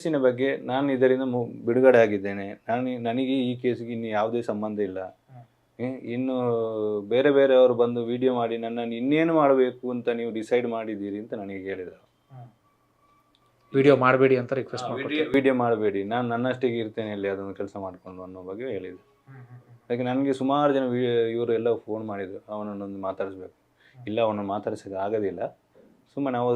ಕೇಸಿನ ಬಗ್ಗೆ ನಾನು ಇದರಿಂದ ಬಿಡುಗಡೆ ಆಗಿದ್ದೇನೆ. ನನಗೆ ಈ ಕೇಸಿಗೆ ಇನ್ನು ಯಾವುದೇ ಸಂಬಂಧ ಇಲ್ಲ. ಇನ್ನು ಬೇರೆ ಬೇರೆಯವರು ಬಂದು ವಿಡಿಯೋ ಮಾಡಿ ನನ್ನನ್ನು ಇನ್ನೇನು ಮಾಡಬೇಕು ಅಂತ ನೀವು ಡಿಸೈಡ್ ಮಾಡಿದ್ದೀರಿ ಅಂತ ನನಗೆ ಹೇಳಿದರು. ವಿಡಿಯೋ ಮಾಡಬೇಡಿ ಅಂತ ರಿಕ್ವೆಸ್ಟ್ ಮಾಡ್ತೀನಿ. ವಿಡಿಯೋ ಮಾಡಬೇಡಿ, ನಾನು ನನ್ನಷ್ಟಿಗೆ ಇರ್ತೇನೆ ಅಲ್ಲಿ ಅದನ್ನು ಕೆಲಸ ಮಾಡಿಕೊಂಡು ಅನ್ನೋ ಬಗ್ಗೆ ಹೇಳಿದರು. ಅದಕ್ಕೆ ನನಗೆ ಸುಮಾರು ಜನ ಇವರು ಎಲ್ಲ ಫೋನ್ ಮಾಡಿದರು, ಅವನನ್ನೊಂದು ಮಾತಾಡಿಸ್ಬೇಕು. ಇಲ್ಲ, ಅವನನ್ನು ಮಾತಾಡ್ಸೋಕ್ಕೆ ಆಗೋದಿಲ್ಲ, ಸುಮ್ಮನೆ ನಾವು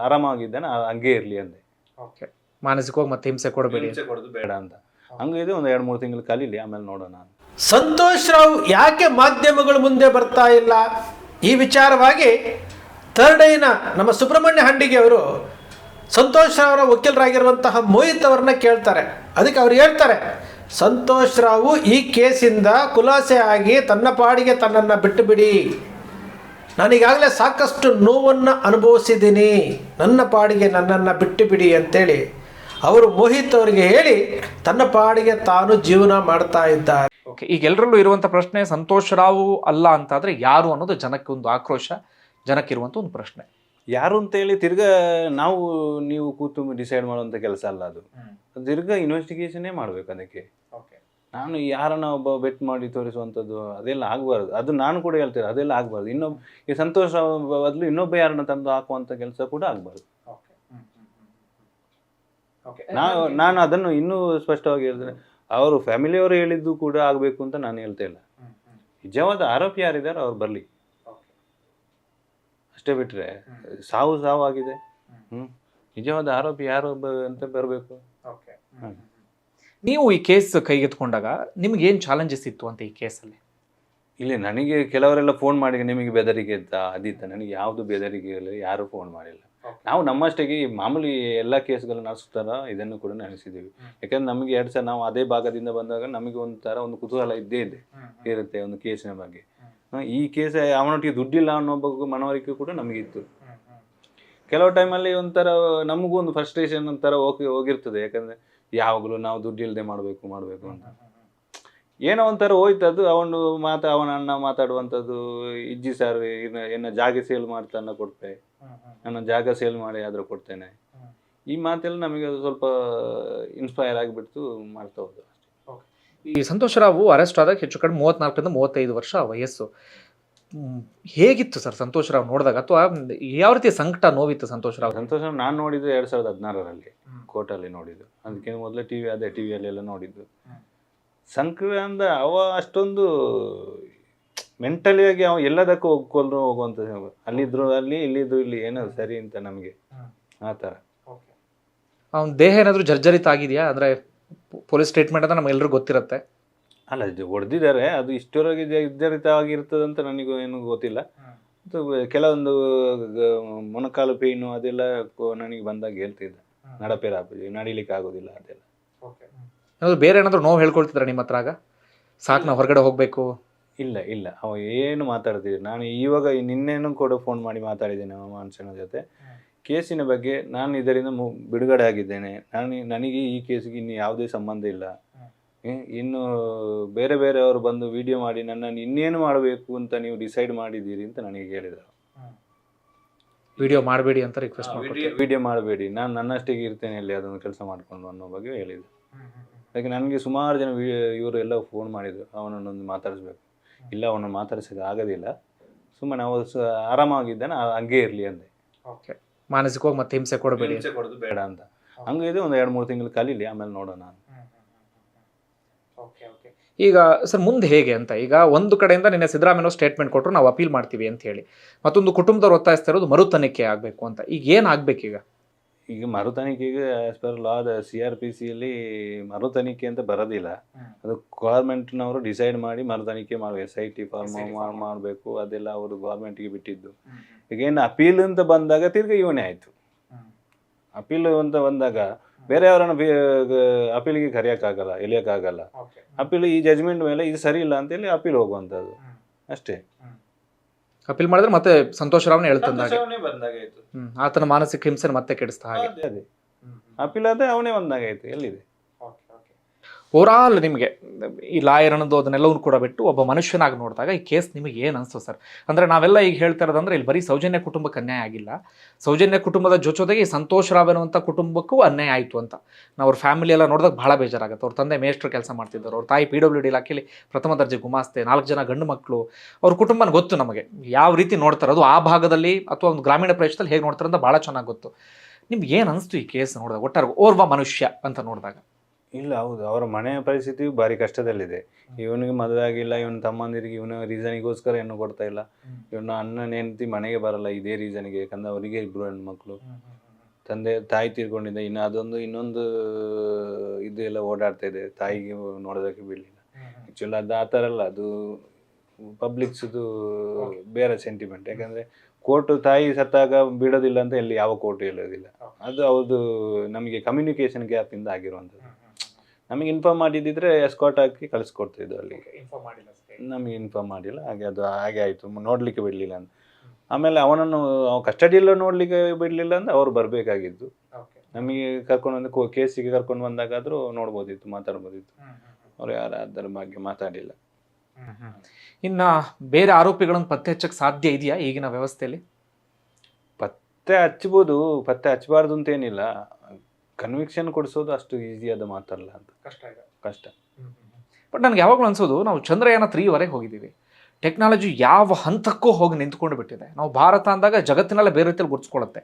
ಆರಾಮಾಗಿದ್ದಾನೆ ಹಂಗೆ ಇರಲಿ ಅಂದೆ. ಓಕೆ, ಮಾನಸಿಕವಾಗಿ ಮತ್ತೆ ಹಿಂಸೆ ಕೊಡಬೇಡಿ, ಹಿಂಸೆ ಕೊಡೋದು ಬೇಡ ಅಂತ. ಹಂಗಿದೆ ಒಂದು 2-3 ತಿಂಗಳು ಕಲೀಲಿ, ಆಮೇಲೆ ನೋಡೋಣ. ಸಂತೋಷ್ ರಾವ್ ಯಾಕೆ ಮಾಧ್ಯಮಗಳು ಮುಂದೆ ಬರ್ತಾ ಇಲ್ಲ, ಈ ವಿಚಾರವಾಗಿ ಥರ್ಡ್ ಐನ ನಮ್ಮ ಸುಬ್ರಹ್ಮಣ್ಯ ಹಂಡಿಗೆ ಅವರು ಸಂತೋಷ್ ರಾವ್ರ ವಕೀಲರಾಗಿರುವಂತಹ ಮೋಹಿತ್ ಅವ್ರನ್ನ ಕೇಳ್ತಾರೆ. ಅದಕ್ಕೆ ಅವ್ರು ಹೇಳ್ತಾರೆ, ಸಂತೋಷ್ ರಾವು ಈ ಕೇಸಿಂದ ಖುಲಾಸೆ ಆಗಿ ತನ್ನ ಪಾಡಿಗೆ ತನ್ನನ್ನು ಬಿಟ್ಟು ಬಿಡಿ, ನಾನೀಗಾಗಲೇ ಸಾಕಷ್ಟು ನೋವನ್ನು ಅನುಭವಿಸಿದ್ದೀನಿ, ನನ್ನ ಪಾಡಿಗೆ ನನ್ನನ್ನು ಬಿಟ್ಟು ಬಿಡಿ ಅಂತೇಳಿ ಅವರು ಮೋಹಿತ್ ಅವರಿಗೆ ಹೇಳಿ ತನ್ನ ಪಾಡಿಗೆ ತಾನು ಜೀವನ ಮಾಡ್ತಾ ಇದ್ದಾರೆ. ಓಕೆ, ಈಗ ಎಲ್ಲರಲ್ಲೂ ಇರುವಂಥ ಪ್ರಶ್ನೆ ಸಂತೋಷ್ ರಾವ್ ಅಲ್ಲ ಅಂತಾದರೆ ಯಾರು ಅನ್ನೋದು ಜನಕ್ಕೆ ಒಂದು ಆಕ್ರೋಶ, ಜನಕ್ಕಿರುವಂಥ ಒಂದು ಪ್ರಶ್ನೆ. ಯಾರು ಅಂತೇಳಿ ತಿರ್ಗಾ ನೀವು ಕೂತು ಡಿಸೈಡ್ ಮಾಡುವಂಥ ಕೆಲಸ ಅಲ್ಲ ಅದು. ತಿರ್ಗಾ ಇನ್ವೆಸ್ಟಿಗೇಷನ್ನೇ ಮಾಡಬೇಕು ಅದಕ್ಕೆ. ನಾನು ಯಾರನ್ನ ಒಬ್ಬ ಬೆಟ್ ಮಾಡಿ ತೋರಿಸುವಂಥದ್ದು ಅದೆಲ್ಲ ಆಗಬಾರ್ದು. ಅದು ನಾನು ಕೂಡ ಹೇಳ್ತೇನೆ, ಅದೆಲ್ಲ ಆಗಬಾರ್ದು. ಈ ಸಂತೋಷ ಬದಲು ಇನ್ನೊಬ್ಬ ಯಾರನ್ನ ತಂದು ಹಾಕುವಂಥ ಕೆಲಸ ಕೂಡ ಆಗಬಾರ್ದು. ನಾನು ಅದನ್ನು ಇನ್ನೂ ಸ್ಪಷ್ಟವಾಗಿ ಹೇಳ್ತೇನೆ, ಅವರು ಫ್ಯಾಮಿಲಿಯವರು ಹೇಳಿದ್ದು ಕೂಡ ಆಗಬೇಕು ಅಂತ ನಾನು ಹೇಳ್ತಾ ಇಲ್ಲ. ನಿಜವಾದ ಆರೋಪಿ ಯಾರಿದ್ದಾರೆ ಅವ್ರು ಬರಲಿ ಅಷ್ಟೇ, ಬಿಟ್ಟರೆ ಸಾವು ಆಗಿದೆ. ನಿಜವಾದ ಆರೋಪಿ ಯಾರು ಅಂತ ಬರಬೇಕು. ನೀವು ಈ ಕೇಸ್ ಕೈಗೆತ್ಕೊಂಡಾಗ ನಿಮ್ಗೆ ಏನು ಚಾಲೆಂಜಸ್ ಇತ್ತು ಅಂತ ಈ ಕೇಸಲ್ಲಿ? ಇಲ್ಲಿ ನನಗೆ ಕೆಲವರೆಲ್ಲ ಫೋನ್ ಮಾಡಿ ನಿಮಗೆ ಬೆದರಿಕೆ ಇತ್ತ ಅದಿತ್ತ. ನನಗೆ ಯಾವುದು ಬೆದರಿಕೆ ಇಲ್ಲ, ಯಾರು ಫೋನ್ ಮಾಡಿಲ್ಲ. ನಾವು ನಮ್ಮಷ್ಟಿಗೆ ಮಾಮೂಲಿ ಎಲ್ಲ ಕೇಸ್ಗಳು ನಡೆಸ್ತಾರ ಇದನ್ನು ಕೂಡ ನಡೆಸಿದ್ದೀವಿ. ಯಾಕಂದ್ರೆ ನಮಗೆ 2 ಸಲ ನಾವು ಅದೇ ಭಾಗದಿಂದ ಬಂದಾಗ ನಮಗೆ ಒಂದು ಕುತೂಹಲ ಇದ್ದೇ ಇರುತ್ತೆ ಒಂದು ಕೇಸಿನ ಬಗ್ಗೆ. ಈ ಕೇಸ್ ಅವನೊಟ್ಟಿಗೆ ದುಡ್ಡಿಲ್ಲ ಅನ್ನೋ ಬಗ್ಗೆ ಮನವರಿಕೆ ಕೂಡ ನಮಗಿತ್ತು. ಕೆಲವು ಟೈಮಲ್ಲಿ ಒಂಥರ ನಮಗೂ ಒಂದು ಫ್ರಸ್ಟ್ರೇಷನ್ ಒಂಥರ ಹೋಗಿರ್ತದೆ. ಯಾಕಂದರೆ ಯಾವಾಗಲೂ ನಾವು ದುಡ್ಡು ಇಲ್ಲದೆ ಮಾಡಬೇಕು ಅಂತ ಏನೋ ಒಂಥರ ಹೋಯ್ತು. ಅದು ಅವನ ಅಣ್ಣ ಮಾತಾಡುವಂಥದ್ದು, ಇಜ್ಜಿ ಸರ್ ಏನೋ ಜಾಗ ಸೇಲ್ ಮಾಡ್ತಾನ ಕೊಡ್ತೆ, ನಾನು ಜಾಗ ಸೇಲ್ ಮಾಡಿ ಆದರೂ ಕೊಡ್ತೇನೆ, ಈ ಮಾತೆಲ್ಲ ನಮಗೆ ಸ್ವಲ್ಪ ಇನ್ಸ್ಪೈರ್ ಆಗಿಬಿಡ್ತು, ಮಾಡ್ತಾ ಹೋದ. ಈ ಸಂತೋಷ್ ರಾವ್ ಅರೆಸ್ಟ್ ಆದಾಗ ಹೆಚ್ಚು ಕಡಿಮೆ 34-35 ವರ್ಷ ವಯಸ್ಸು. ಹೇಗಿತ್ತು ಸರ್ ಸಂತೋಷ್ ರಾವ್ ನೋಡಿದಾಗ, ಅಥವಾ ಯಾವ ರೀತಿಯ ಸಂಕಟ ನೋವಿತ್ತು ಸಂತೋಷ್ ರಾವ್? ನಾನು ನೋಡಿದ್ದು 2016ರಲ್ಲಿ ಕೋರ್ಟಲ್ಲಿ ನೋಡಿದ್ದು. ಅದಕ್ಕಿಂತ ಮೊದಲೇ ಟಿವಿಯಲ್ಲೆಲ್ಲ ನೋಡಿದ್ದು. ಸಂಕಟ ಅಂದ ಅವ ಅಷ್ಟೊಂದು ಮೆಂಟಲಿಯಾಗಿ ಅವ ಎಲ್ಲದಕ್ಕೂ ಒಗ್ಕೊಂಡು ಹೋಗುವಂಥ, ಅಲ್ಲಿದ್ರು ಅಲ್ಲಿ, ಇಲ್ಲಿದ್ರು ಇಲ್ಲಿ, ಏನೋ ಸರಿ ಅಂತ ನಮಗೆ ಆ ಥರ. ಅವನ ದೇಹ ಏನಾದರೂ ಜರ್ಜರಿತ ಆಗಿದೆಯಾ? ಅಂದರೆ ಪೊಲೀಸ್ ಸ್ಟೇಟ್ಮೆಂಟ್ ಅಂತ ನಮ್ಗೆಲ್ಲರಿಗೂ ಗೊತ್ತಿರುತ್ತೆ. ಅಲ್ಲ, ಹೊಡೆದಿದ್ದಾರೆ, ಅದು ಇಷ್ಟರವರೆಗೆ ಜರ್ಜರಿತವಾಗಿರ್ತದಂತ ನನಗೂ ಏನೂ ಗೊತ್ತಿಲ್ಲ. ಕೆಲವೊಂದು ಮೊಣಕಾಲು ಪೇಯ್ನು ಅದೆಲ್ಲ ನನಗೆ ಬಂದಾಗ ಹೇಳ್ತಿದ್ದೆ, ನಡಿಲಿಕ್ಕೆ ಆಗೋದಿಲ್ಲ ಅದೆಲ್ಲ. ಏನಾದರೂ ಬೇರೆ ಏನಾದರೂ ನೋವು ಹೇಳ್ಕೊಳ್ತಿದ್ರ ನಿಮ್ಮ ಹತ್ರ ಆಗ? ಸಾಕು, ನಾವು ಹೊರಗಡೆ ಹೋಗಬೇಕು? ಇಲ್ಲ, ಅವ ಏನು ಮಾತಾಡ್ತಿದ್ದೆ. ನಾನು ಇವಾಗ ನಿನ್ನೇನು ಕೂಡ ಫೋನ್ ಮಾಡಿ ಮಾತಾಡಿದ್ದೇನೆ ಅವ ಮನುಷ್ಯನ ಜೊತೆ. ಕೇಸಿನ ಬಗ್ಗೆ ನಾನು ಇದರಿಂದ ಬಿಡುಗಡೆ ಆಗಿದ್ದೇನೆ. ನನಗೆ ಈ ಕೇಸಿಗೆ ಇನ್ನು ಯಾವುದೇ ಸಂಬಂಧ ಇಲ್ಲ. ಇನ್ನು ಬೇರೆ ಬೇರೆಯವರು ಬಂದು ವಿಡಿಯೋ ಮಾಡಿ ನನ್ನನ್ನು ಇನ್ನೇನು ಮಾಡಬೇಕು ಅಂತ ನೀವು ಡಿಸೈಡ್ ಮಾಡಿದ್ದೀರಿ ಅಂತ ನನಗೆ ಹೇಳಿದರು. ವಿಡಿಯೋ ಮಾಡಬೇಡಿ ಅಂತ ರಿಕ್ವೆಸ್ಟ್ ಮಾಡ್ತೀನಿ. ವಿಡಿಯೋ ಮಾಡಬೇಡಿ, ನಾನು ನನ್ನಷ್ಟಿಗೆ ಇರ್ತೇನೆ ಅಲ್ಲಿ ಅದನ್ನು ಕೆಲಸ ಮಾಡಿಕೊಂಡು ಅನ್ನೋ ಬಗ್ಗೆ ಹೇಳಿದರು. ಅದಕ್ಕೆ ನನಗೆ ಸುಮಾರು ಜನ ಇವರು ಎಲ್ಲ ಫೋನ್ ಮಾಡಿದರು, ಅವನನ್ನೊಂದು ಮಾತಾಡಿಸ್ಬೇಕು. ಇಲ್ಲ, ಅವನನ್ನು ಮಾತಾಡ್ಸೋಕ್ಕೆ ಆಗೋದಿಲ್ಲ, ಸುಮ್ಮನೆ ನಾವು ಆರಾಮಾಗಿದ್ದಾನೆ ಹಂಗೆ ಇರಲಿ ಅಂದೆ. ಓಕೆ, ಮಾನಸಿಕವಾಗಿ ಮತ್ತೆ ಹಿಂಸೆ ಕೊಡಬೇಡಿ, ಹಿಂಸೆ ಕೊಡೋದು ಬೇಡ ಅಂತ. ಹಂಗಿದೆ ಒಂದು 2-3 ತಿಂಗಳು ಕಲೀಲಿ, ಆಮೇಲೆ ನೋಡೋಣ. ಈಗ ಸರ್ ಮುಂದೆ ಹೇಗೆ ಅಂತ? ಈಗ ಒಂದು ಕಡೆಯಿಂದ ನಿನ್ನೆ ಸಿದ್ದರಾಮಯ್ಯ ಸ್ಟೇಟ್ಮೆಂಟ್ ಕೊಟ್ಟರು, ನಾವು ಅಪೀಲ್ ಮಾಡ್ತೀವಿ ಅಂತ ಹೇಳಿ. ಮತ್ತೊಂದು ಕುಟುಂಬದವ್ರು ಒತ್ತಾಯಿಸ್ತಾ ಇರೋದು ಮರು ತನಿಖೆ ಆಗಬೇಕು ಅಂತ. ಈಗ ಏನು ಆಗಬೇಕೀಗ? ಈಗ ಮರು ತನಿಖೆಗೆ ಆಸ್ ಪರ್ ಲಾ CRPCಯಲ್ಲಿ ಮರು ತನಿಖೆ ಅಂತ ಬರೋದಿಲ್ಲ. ಅದು ಗೌರ್ಮೆಂಟ್ನವರು ಡಿಸೈಡ್ ಮಾಡಿ ಮರು ತನಿಖೆ ಮಾಡಬೇಕು, SIT ಫಾರ್ಮ್ ಮಾಡಬೇಕು, ಅದೆಲ್ಲ ಅವರು ಗೌರ್ಮೆಂಟ್ಗೆ ಬಿಟ್ಟಿದ್ದು. ಈಗ ಏನು ಅಪೀಲ್ ಅಂತ ಬಂದಾಗ ತಿರ್ಗಿ ಇವನೇ ಆಯಿತು. ಅಪೀಲ್ ಅಂತ ಬಂದಾಗ ಬೇರೆಯವರನ್ನು ಅಪೀಲಿಗೆ ಕರೆಯೋಕ್ಕಾಗಲ್ಲ, ಎಳಿಯೋಕ್ಕಾಗಲ್ಲ. ಅಪೀಲ್ ಈ ಜಜ್ಮೆಂಟ್ ಮೇಲೆ ಇದು ಸರಿ ಇಲ್ಲ ಅಂತೇಳಿ ಅಪೀಲ್ ಹೋಗುವಂಥದ್ದು ಅಷ್ಟೇ. ಅಪೀಲ್ ಮಾಡಿದ್ರೆ ಮತ್ತೆ ಸಂತೋಷ್ ರಾವ್ನೇ ಹೇಳ್ತಂದಾಗ ಬಂದಾಗಾಯ್ತು, ಆತನ ಮಾನಸಿಕ ಹಿಂಸೆ ಮತ್ತೆ ಕೆಡಿಸ್ತಾ ಹಾಗೆ. ಅದೇ ಅಪೀಲ್ ಆದ್ರೆ ಅವನೇ ಬಂದಾಗಾಯ್ತು. ಎಲ್ಲಿದೆ? ಓವರಾಲ್ ನಿಮಗೆ ಈ ಲಾಯರ್ ಅನ್ನೋದು ಅದನ್ನೆಲ್ಲವೂ ಕೂಡ ಬಿಟ್ಟು ಒಬ್ಬ ಮನುಷ್ಯನಾಗಿ ನೋಡಿದಾಗ ಈ ಕೇಸ್ ನಿಮಗೆ ಏನು ಅನಿಸ್ತು ಸರ್? ಅಂದರೆ ನಾವೆಲ್ಲ ಈಗ ಹೇಳ್ತಾ ಇರೋದಂದ್ರೆ ಇಲ್ಲಿ ಬರೀ ಸೌಜನ್ಯ ಕುಟುಂಬಕ್ಕೆ ಅನ್ಯಾಯ ಆಗಿಲ್ಲ, ಸೌಜನ್ಯ ಕುಟುಂಬದ ಜೊತೆಗೆ ಈ ಸಂತೋಷ್ ರಾವ್ ಅನ್ನುವಂಥ ಕುಟುಂಬಕ್ಕೂ ಅನ್ಯಾಯ ಆಯಿತು ಅಂತ ನಾವು ಅವ್ರ ಫ್ಯಾಮಿಲಿ ಎಲ್ಲ ನೋಡಿದಾಗ ಭಾಳ ಬೇಜಾರಾಗುತ್ತೆ. ಅವ್ರ ತಂದೆ ಮೇಸ್ಟ್ರು ಕೆಲಸ ಮಾಡ್ತಿದ್ದರು, ಅವ್ರ ತಾಯಿ PWD ಇಲಾಖೆಯಲ್ಲಿ ಪ್ರಥಮ ದರ್ಜೆ ಗುಮಾಸ್ತೆ, 4 ಜನ ಗಂಡು ಮಕ್ಕಳು. ಅವ್ರ ಕುಟುಂಬನ ಗೊತ್ತು ನಮಗೆ ಯಾವ ರೀತಿ ನೋಡ್ತಾರೆ, ಅದು ಆ ಭಾಗದಲ್ಲಿ ಅಥವಾ ಒಂದು ಗ್ರಾಮೀಣ ಪ್ರದೇಶದಲ್ಲಿ ಹೇಗೆ ನೋಡ್ತಾರೆ ಅಂತ ಭಾಳ ಚೆನ್ನಾಗಿ ಗೊತ್ತು. ನಿಮ್ಗೆ ಏನು ಅನಿಸ್ತು ಈ ಕೇಸ್ ನೋಡಿದಾಗ, ಒಟ್ಟಾರೆ ಓರ್ವ ಮನುಷ್ಯ ಅಂತ ನೋಡಿದಾಗ? ಇಲ್ಲ, ಹೌದು, ಅವರ ಮನೆಯ ಪರಿಸ್ಥಿತಿಯು ಭಾರಿ ಕಷ್ಟದಲ್ಲಿದೆ. ಇವನಿಗೆ ಮದುವೆ ಆಗಿಲ್ಲ, ಇವನ ತಮ್ಮಂದಿರಿಗೆ ಇವನ ರೀಸನಿಗೋಸ್ಕರ ಹೆಣ್ಣು ಕೊಡ್ತಾ ಇಲ್ಲ. ಇವನ ಅಣ್ಣನ ಹೆಂಡತಿ ಮನೆಗೆ ಬರಲ್ಲ ಇದೇ ರೀಸನ್ಗೆ, ಯಾಕಂದ್ರೆ ಅವರಿಗೆ 2 ಹೆಣ್ಮಕ್ಳು, ತಂದೆ ತಾಯಿ ತೀರ್ಕೊಂಡಿದ್ದೆ. ಇನ್ನು ಅದೊಂದು ಇನ್ನೊಂದು ಇದು ಎಲ್ಲ ಓಡಾಡ್ತಾ ಇದೆ, ತಾಯಿಗೆ ನೋಡೋದಕ್ಕೆ ಬೀಳಲಿಲ್ಲ. ಆ್ಯಕ್ಚುಲಿ ಅದು ಆ ಥರ ಅಲ್ಲ, ಅದು ಪಬ್ಲಿಕ್ಸ್ದು ಬೇರೆ ಸೆಂಟಿಮೆಂಟ್. ಯಾಕಂದರೆ ಕೋರ್ಟು ತಾಯಿ ಸತ್ತಾಗ ಬಿಡೋದಿಲ್ಲ ಅಂತ ಎಲ್ಲಿ ಯಾವ ಕೋರ್ಟು ಹೇಳೋದಿಲ್ಲ. ಅದು ಅವ್ರದ್ದು ನಮಗೆ ಕಮ್ಯುನಿಕೇಷನ್ ಗ್ಯಾಪಿಂದ ಆಗಿರುವಂಥದ್ದು. ನಮಗೆ ಇನ್ಫಾರ್ಮ್ ಮಾಡಿದ್ದಿದ್ರೆ ಎಸ್ಕಾಟ್ ಹಾಕಿ ಕಳಿಸ್ಕೊಡ್ತಿದ್ದು ಅಲ್ಲಿಗೆ. ನಮಗೆ ಇನ್ಫಾರ್ಮ್ ಮಾಡಿಲ್ಲ, ಹಾಗೆ ಆಯಿತು, ನೋಡಲಿಕ್ಕೆ ಬಿಡಲಿಲ್ಲ ಅಂತ. ಆಮೇಲೆ ಅವನನ್ನು ಕಸ್ಟಡಿಯಲ್ಲೂ ನೋಡಲಿಕ್ಕೆ ಬಿಡಲಿಲ್ಲ ಅಂದ್ರೆ ಅವ್ರು ಬರಬೇಕಾಗಿದ್ದು. ನಮಗೆ ಕರ್ಕೊಂಡು ಕೇಸಿಗೆ ಕರ್ಕೊಂಡು ಬಂದಾಗಾದರೂ ನೋಡ್ಬೋದಿತ್ತು, ಮಾತಾಡ್ಬೋದಿತ್ತು. ಅವ್ರು ಯಾರು ಅದರ ಬಗ್ಗೆ ಮಾತಾಡಿಲ್ಲ. ಇನ್ನು ಬೇರೆ ಆರೋಪಿಗಳನ್ನು ಪತ್ತೆ ಹಚ್ಚಕ್ಕೆ ಸಾಧ್ಯ ಇದೆಯಾ ಈಗಿನ ವ್ಯವಸ್ಥೆಯಲ್ಲಿ? ಪತ್ತೆ ಹಚ್ಬೋದು, ಪತ್ತೆ ಹಚ್ಚಬಾರ್ದು ಅಂತ ಏನಿಲ್ಲ. ಕನ್ವಿಕ್ಷನ್ ಕೊಡಿಸೋದು ಅಷ್ಟು ಈಸಿಯಾದ ಮಾತಲ್ಲ ಅಂತ. ಕಷ್ಟ. ಬಟ್ ನನಗೆ ಯಾವಾಗಲೂ ಅನ್ಸೋದು, ನಾವು ಚಂದ್ರಯಾನ 3ವರೆಗೆ ಹೋಗಿದ್ದೀವಿ, ಟೆಕ್ನಾಲಜಿ ಯಾವ ಹಂತಕ್ಕೂ ಹೋಗಿ ನಿಂತ್ಕೊಂಡು ಬಿಟ್ಟಿದೆ. ನಾವು ಭಾರತ ಅಂದಾಗ ಜಗತ್ತಿನೆಲ್ಲ ಬೇರೆ ರೀತಿಯಲ್ಲಿ ಗುರುತಿಸ್ಕೊಳ್ಳುತ್ತೆ.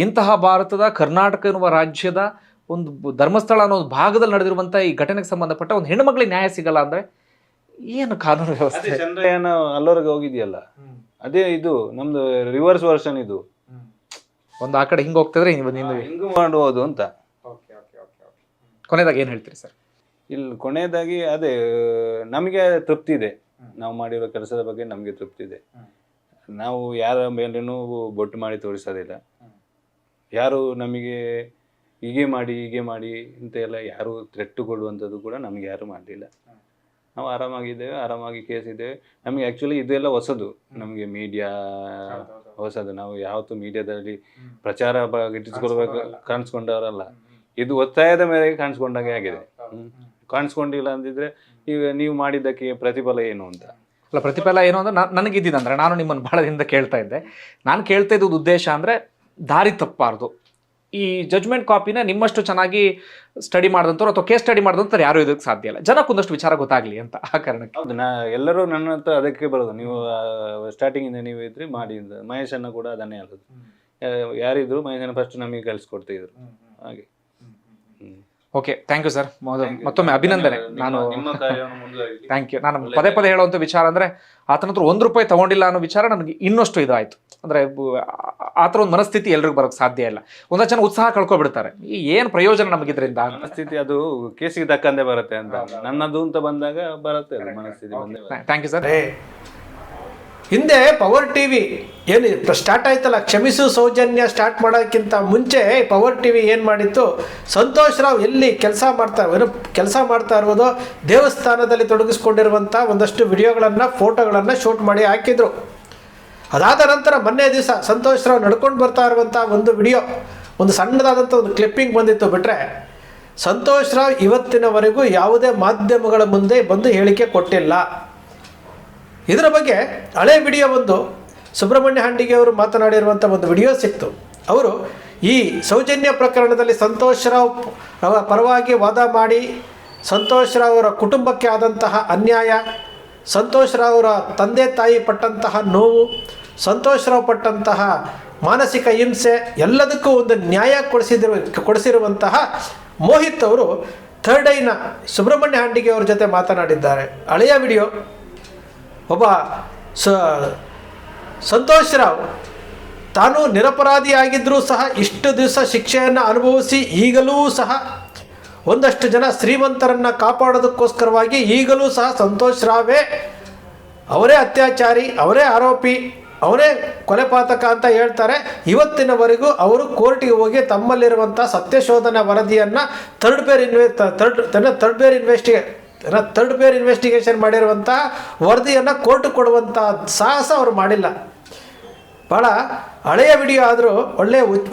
ಇಂತಹ ಭಾರತದ ಕರ್ನಾಟಕ ಎನ್ನುವ ರಾಜ್ಯದ ಒಂದು ಧರ್ಮಸ್ಥಳ ಅನ್ನೋ ಭಾಗದಲ್ಲಿ ನಡೆದಿರುವಂಥ ಈ ಘಟನೆಗೆ ಸಂಬಂಧಪಟ್ಟ ಒಂದು ಹೆಣ್ಣುಮಗಳಿಗೆ ನ್ಯಾಯ ಸಿಗಲ್ಲ ಅಂದರೆ ಏನು ಕಾನೂನು ವ್ಯವಸ್ಥೆ? ಚಂದ್ರಯಾನ ಅಲ್ಲವರೆಗೆ ಹೋಗಿದೆಯಲ್ಲ, ಅದೇ ಇದು ನಮ್ದು ರಿವರ್ಸ್ ವರ್ಷನ್. ಇದು ಒಂದು ಆ ಕಡೆ ಹಿಂಗೆ ಹೋಗ್ತಿದ್ರೆ ಹಿಂಗೆ ಮಾಡ್ಬೋದು ಅಂತ. ಕೊನೆಯದಾಗಿ ಏನು ಹೇಳ್ತೀರಿ ಸರ್? ಇಲ್ಲಿ ಕೊನೆಯದಾಗಿ ಅದೇ ನಮಗೆ ತೃಪ್ತಿ ಇದೆ, ನಾವು ಮಾಡಿರೋ ಕೆಲಸದ ಬಗ್ಗೆ ನಮಗೆ ತೃಪ್ತಿ ಇದೆ. ನಾವು ಯಾರ ಮೇಲೇನೂ ಬೊಟ್ಟು ಮಾಡಿ ತೋರಿಸೋದಿಲ್ಲ. ಯಾರು ನಮಗೆ ಹೀಗೆ ಮಾಡಿ ಅಂತ ಎಲ್ಲ ಯಾರು ಥ್ರೆಟ್ ಕೊಡುವಂಥದ್ದು ಕೂಡ ನಮಗೆ ಯಾರು ಮಾಡಲಿಲ್ಲ. ನಾವು ಆರಾಮಾಗಿದ್ದೇವೆ, ಆರಾಮಾಗಿ ಕೇಸ್ ಇದ್ದೇವೆ. ನಮಗೆ ಆ್ಯಕ್ಚುಲಿ ಇದೆಲ್ಲ ಹೊಸದು, ನಮಗೆ ಮೀಡಿಯಾ ಹೊಸದು. ನಾವು ಯಾವತ್ತೂ ಮೀಡಿಯಾದಲ್ಲಿ ಪ್ರಚಾರ ಗಿಟ್ಟಿಸ್ಕೊಳ್ಬೇಕು ಕಾಣಿಸ್ಕೊಂಡವರಲ್ಲ. ಇದು ಒತ್ತಾಯದ ಮೇರೆಗೆ ಕಾಣಿಸ್ಕೊಂಡಾಗೆ ಆಗಿದೆ. ಕಾಣಿಸ್ಕೊಂಡಿಲ್ಲ ಅಂದಿದ್ರೆ ಈಗ ನೀವು ಮಾಡಿದ್ದಕ್ಕೆ ಪ್ರತಿಫಲ ಏನು ಅಂತ. ಅಲ್ಲ, ಪ್ರತಿಫಲ ಏನು ಅಂದ್ರೆ ನನಗಿದ್ದಿದ್ದಂದ್ರೆ, ನಾನು ನಿಮ್ಮನ್ನು ಭಾಳ ದಿನದಿಂದ ಕೇಳ್ತಾ ಇದ್ದೆ. ನಾನು ಕೇಳ್ತಾ ಇದ್ದದ್ದು ಉದ್ದೇಶ ಅಂದರೆ ದಾರಿ ತಪ್ಪಾರ್ದು. ಈ ಜಡ್ಜ್ಮೆಂಟ್ ಕಾಪಿನ ನಿಮ್ಮಷ್ಟು ಚೆನ್ನಾಗಿ ಸ್ಟಡಿ ಮಾಡಿದಂಥವ್ರು ಅಥವಾ ಕೇಸ್ ಸ್ಟಡಿ ಮಾಡಿದಂಥವ್ರು ಯಾರು ಇದಕ್ಕೆ ಸಾಧ್ಯ ಇಲ್ಲ. ಜನಕ್ಕೊಂದಷ್ಟು ವಿಚಾರ ಗೊತ್ತಾಗಲಿ ಅಂತ ಆ ಕಾರಣಕ್ಕೆ. ಹೌದು, ಎಲ್ಲರೂ ನನ್ನ ಹತ್ರ ಅದಕ್ಕೆ ಬರೋದು. ನೀವು ಸ್ಟಾರ್ಟಿಂಗಿಂದ ನೀವು ಇದ್ರಿ ಮಾಡಿ. ಮಹೇಶನ್ನ ಕೂಡ ಅದನ್ನೇ ಹೇಳೋದು. ಯಾರಿದ್ರು ಮಹೇಶನ್ನ ಫಸ್ಟ್ ನಮಗೆ ಕಳಿಸ್ಕೊಡ್ತಿದ್ರು ಹಾಗೆ. Okay, thank you sir. ಮತ್ತೊಮ್ಮೆ ಅಭಿನಂದನೆ. ನಾನು ಥ್ಯಾಂಕ್ ಯು. ನಾನು ಪದೇ ಹೇಳುವಂಥ ವಿಚಾರ ಅಂದರೆ, ಆತನ ಹತ್ರ ₹1 ತಗೊಂಡಿಲ್ಲ ಅನ್ನೋ ವಿಚಾರ ನನಗೆ ಇನ್ನಷ್ಟು ಇದಾಯಿತು. ಅಂದರೆ ಆ ಥರ ಒಂದು ಮನಸ್ಥಿತಿ ಎಲ್ರಿಗೂ ಬರೋಕ್ಕೆ ಸಾಧ್ಯ ಇಲ್ಲ. ಒಂದಷ್ಟು ಜನ ಉತ್ಸಾಹ ಕಳ್ಕೊಬಿಡ್ತಾರೆ. ಈ ಏನು ಪ್ರಯೋಜನ ನಮಗಿದ್ರಿಂದ? ಮನಸ್ಥಿತಿ ಅದು ಕೇಸಿಗೆ ತಕ್ಕಂತೆ ಬರುತ್ತೆ ಅಂತ, ನನ್ನದು ಅಂತ ಬಂದಾಗ ಬರುತ್ತೆ ಮನಸ್ಥಿತಿ. Thank you sir. ಹಿಂದೆ ಪವರ್ ಟಿವಿ ಏನು ಸ್ಟಾರ್ಟ್ ಆಯ್ತಲ್ಲ, ಕ್ಷಮಿಸು ಸೌಜನ್ಯ ಸ್ಟಾರ್ಟ್ ಮಾಡೋಕ್ಕಿಂತ ಮುಂಚೆ ಪವರ್ ಟಿವಿ ಏನು ಮಾಡಿತ್ತು, ಸಂತೋಷ್ ರಾವ್ ಎಲ್ಲಿ ಕೆಲಸ ಮಾಡ್ತಾ ಇರೋದು ದೇವಸ್ಥಾನದಲ್ಲಿ ತೊಡಗಿಸ್ಕೊಂಡಿರುವಂಥ ಒಂದಷ್ಟು ವಿಡಿಯೋಗಳನ್ನು, ಫೋಟೋಗಳನ್ನು ಶೂಟ್ ಮಾಡಿ ಹಾಕಿದ್ರು. ಅದಾದ ನಂತರ ಮೊನ್ನೆ ದಿವಸ ಸಂತೋಷ್ ರಾವ್ ನಡ್ಕೊಂಡು ಬರ್ತಾ ಇರುವಂಥ ಒಂದು ವಿಡಿಯೋ, ಒಂದು ಸಣ್ಣದಾದಂಥ ಒಂದು ಕ್ಲಿಪ್ಪಿಂಗ್ ಬಂದಿತ್ತು. ಬಿಟ್ಟರೆ ಸಂತೋಷ್ ರಾವ್ ಇವತ್ತಿನವರೆಗೂ ಯಾವುದೇ ಮಾಧ್ಯಮಗಳ ಮುಂದೆ ಬಂದು ಹೇಳಿಕೆ ಕೊಟ್ಟಿಲ್ಲ. ಇದರ ಬಗ್ಗೆ ಹಳೆ ವಿಡಿಯೋ ಒಂದು ಸುಬ್ರಹ್ಮಣ್ಯ ಹಂಡಿಗೆ ಅವರು ಮಾತನಾಡಿರುವಂಥ ಒಂದು ವಿಡಿಯೋ ಸಿಕ್ತು. ಅವರು ಈ ಸೌಜನ್ಯ ಪ್ರಕರಣದಲ್ಲಿ ಸಂತೋಷ್ ರಾವ್ ಪರವಾಗಿ ವಾದ ಮಾಡಿ, ಸಂತೋಷ್ ರಾವ್ ಅವರ ಕುಟುಂಬಕ್ಕೆ ಆದಂತಹ ಅನ್ಯಾಯ, ಸಂತೋಷ್ ರಾವ್ ಅವರ ತಂದೆ ತಾಯಿ ಪಟ್ಟಂತಹ ನೋವು, ಸಂತೋಷ್ ರಾವ್ ಪಟ್ಟಂತಹ ಮಾನಸಿಕ ಹಿಂಸೆ, ಎಲ್ಲದಕ್ಕೂ ಒಂದು ನ್ಯಾಯ ಕೊಡಿಸಿರುವಂತಹ ಮೋಹಿತ್ ಅವರು ಥರ್ಡ್ ಐನ ಸುಬ್ರಹ್ಮಣ್ಯ ಹಂಡಿಗೆ ಅವ್ರ ಜೊತೆ ಮಾತನಾಡಿದ್ದಾರೆ. ಹಳೆಯ ವಿಡಿಯೋ. ಒಬ್ಬ ಸಂತೋಷ್ ರಾವ್ ತಾನು ನಿರಪರಾಧಿಯಾಗಿದ್ದರೂ ಸಹ ಇಷ್ಟು ದಿವಸ ಶಿಕ್ಷೆಯನ್ನು ಅನುಭವಿಸಿ ಈಗಲೂ ಸಹ ಒಂದಷ್ಟು ಜನ ಶ್ರೀಮಂತರನ್ನು ಕಾಪಾಡೋದಕ್ಕೋಸ್ಕರವಾಗಿ ಈಗಲೂ ಸಹ ಸಂತೋಷ್ ರಾವೇ ಅವರೇ ಅತ್ಯಾಚಾರಿ, ಅವರೇ ಆರೋಪಿ, ಅವರೇ ಕೊಲೆಪಾತಕ ಅಂತ ಹೇಳ್ತಾರೆ. ಇವತ್ತಿನವರೆಗೂ ಅವರು ಕೋರ್ಟಿಗೆ ಹೋಗಿ ತಮ್ಮಲ್ಲಿರುವಂಥ ಸತ್ಯಶೋಧನಾ ವರದಿಯನ್ನು ಥರ್ಡ್ ಬೇರ್ ಇನ್ವೆಸ್ಟಿಗೇಷನ್ ಮಾಡಿರುವಂಥ ವರದಿಯನ್ನು ಕೋರ್ಟ್ ಕೊಡುವಂಥ ಸಾಹಸ ಅವರು ಮಾಡಿಲ್ಲ. ಭಾಳ ಹಳೆಯ ವಿಡಿಯೋ ಆದರೂ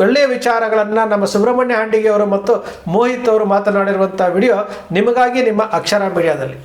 ಒಳ್ಳೆಯ ವಿಚಾರಗಳನ್ನು ನಮ್ಮ ಸುಬ್ರಹ್ಮಣ್ಯ ಹಂಡಿಗೆ ಅವರು ಮತ್ತು ಮೋಹಿತ್ ಅವರು ಮಾತನಾಡಿರುವಂಥ ವಿಡಿಯೋ ನಿಮಗಾಗಿ ನಿಮ್ಮ ಅಕ್ಷರ ಮೀಡಿಯಾದಲ್ಲಿ.